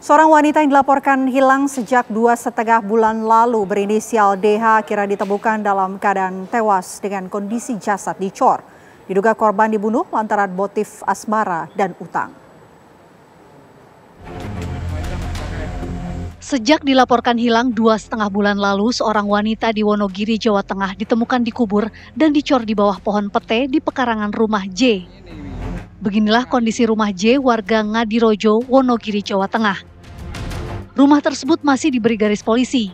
Seorang wanita yang dilaporkan hilang sejak 2,5 bulan lalu berinisial DH kira ditemukan dalam keadaan tewas dengan kondisi jasad dicor. Diduga korban dibunuh lantaran motif asmara dan utang. Sejak dilaporkan hilang 2,5 bulan lalu, seorang wanita di Wonogiri, Jawa Tengah ditemukan dikubur dan dicor di bawah pohon pete di pekarangan rumah J. Beginilah kondisi rumah J warga Ngadirojo, Wonogiri, Jawa Tengah. Rumah tersebut masih diberi garis polisi.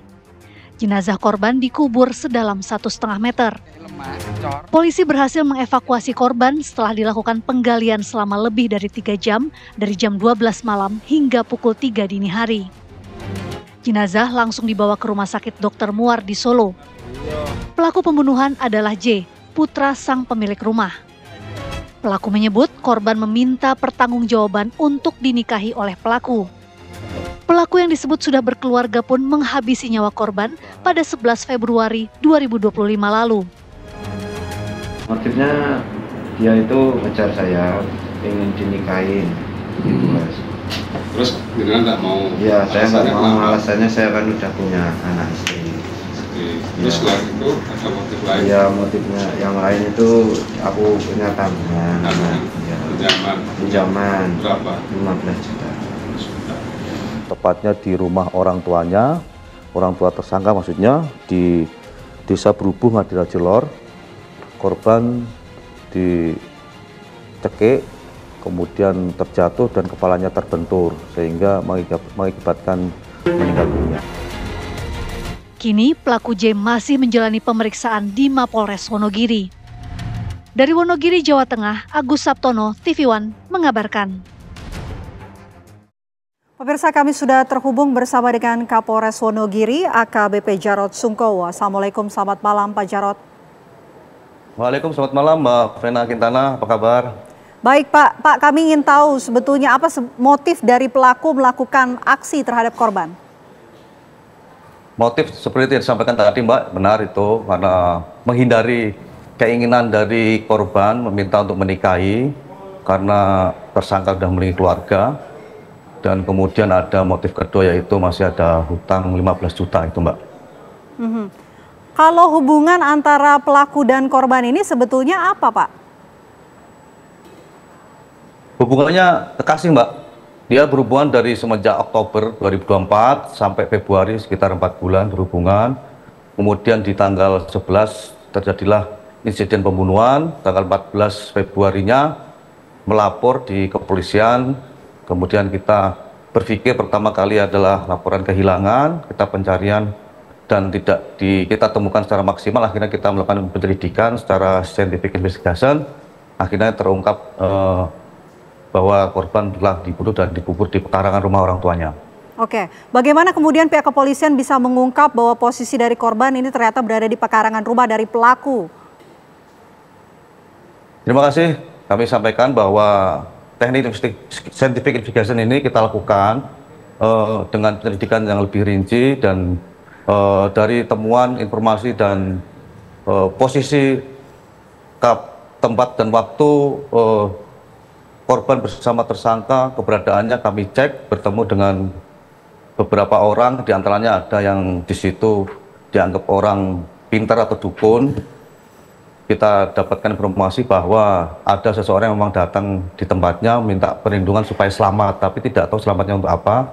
Jenazah korban dikubur sedalam 1,5 meter. Polisi berhasil mengevakuasi korban setelah dilakukan penggalian selama lebih dari 3 jam dari jam 12 malam hingga pukul 3 dini hari. Jenazah langsung dibawa ke Rumah Sakit Dr. Muar di Solo. Pelaku pembunuhan adalah J, putra sang pemilik rumah. Pelaku menyebut korban meminta pertanggungjawaban untuk dinikahi oleh pelaku. Pelaku yang disebut sudah berkeluarga pun menghabisi nyawa korban pada 11 Februari 2025 lalu. Motifnya dia itu ngejar saya, ingin dinikahin, gitu Mas. Terus dengan nggak mau? Ya, saya nggak mau, alasannya saya kan udah punya anak istri. Oke. Terus Ya. selain itu ada motif lain? Ya, motifnya yang lain itu aku punya tabungan. Ya. Pinjaman. Berapa? 15 juta. Tepatnya di rumah orang tuanya, orang tua tersangka maksudnya, di Desa Berhubung Ngadirojo Lor. Korban dicekik, kemudian terjatuh dan kepalanya terbentur sehingga mengakibatkan meninggal dunia. Kini pelaku J masih menjalani pemeriksaan di Mapolres Wonogiri. Dari Wonogiri, Jawa Tengah, Agus Sabtono, TV One mengabarkan. Pemirsa, kami sudah terhubung bersama dengan Kapolres Wonogiri, AKBP Jarod Sungkowo. Assalamualaikum, selamat malam Pak Jarod. Waalaikumsalam, selamat malam Mbak Vena Quintana, apa kabar? Baik Pak, kami ingin tahu sebetulnya apa motif dari pelaku melakukan aksi terhadap korban? Motif seperti yang disampaikan tadi Mbak, benar itu karena menghindari keinginan dari korban meminta untuk menikahi karena tersangka sudah memiliki keluarga. Dan kemudian ada motif kedua yaitu masih ada hutang 15 juta itu Mbak. Kalau hubungan antara pelaku dan korban ini sebetulnya apa Pak? Hubungannya kekasih Mbak. Dia berhubungan dari semenjak Oktober 2024 sampai Februari sekitar 4 bulan berhubungan. Kemudian di tanggal 11 terjadilah insiden pembunuhan. Tanggal 14 Februarinya melapor di kepolisian. Kemudian kita berpikir pertama kali adalah laporan kehilangan, kita pencarian dan kita temukan secara maksimal. Akhirnya kita melakukan penyelidikan secara scientific investigation. Akhirnya terungkap bahwa korban telah dibunuh dan dikubur di pekarangan rumah orang tuanya. Oke, bagaimana kemudian pihak kepolisian bisa mengungkap bahwa posisi dari korban ini ternyata berada di pekarangan rumah dari pelaku? Terima kasih, kami sampaikan bahwa teknik scientific investigation ini kita lakukan dengan penyelidikan yang lebih rinci dan dari temuan informasi dan posisi tempat dan waktu korban bersama tersangka, keberadaannya kami cek, bertemu dengan beberapa orang, diantaranya ada yang di situ dianggap orang pintar atau dukun. Kita dapatkan informasi bahwa ada seseorang yang memang datang di tempatnya minta perlindungan supaya selamat, tapi tidak tahu selamatnya untuk apa.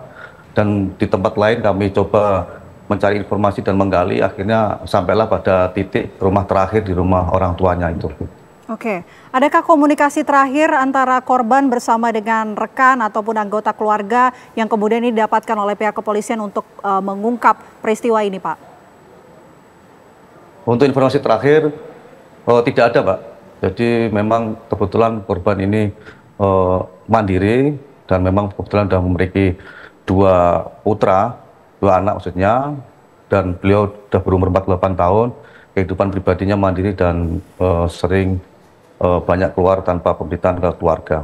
Dan di tempat lain kami coba mencari informasi dan menggali, akhirnya sampailah pada titik rumah terakhir di rumah orang tuanya itu. Oke, adakah komunikasi terakhir antara korban bersama dengan rekan ataupun anggota keluarga yang kemudian ini didapatkan oleh pihak kepolisian untuk mengungkap peristiwa ini Pak? Untuk informasi terakhir, tidak ada Pak. Jadi memang kebetulan korban ini mandiri dan memang kebetulan sudah memiliki 2 putra, 2 anak maksudnya, dan beliau sudah berumur 48 tahun, kehidupan pribadinya mandiri dan sering banyak keluar tanpa pemerintahan ke keluarga.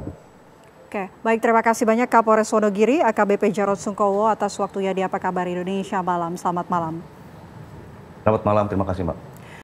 Oke, baik, terima kasih banyak Kapolres Wonogiri, AKBP Jarod Sungkowo atas waktunya di Apa Kabar Indonesia Malam. Selamat malam. Selamat malam, terima kasih Mbak.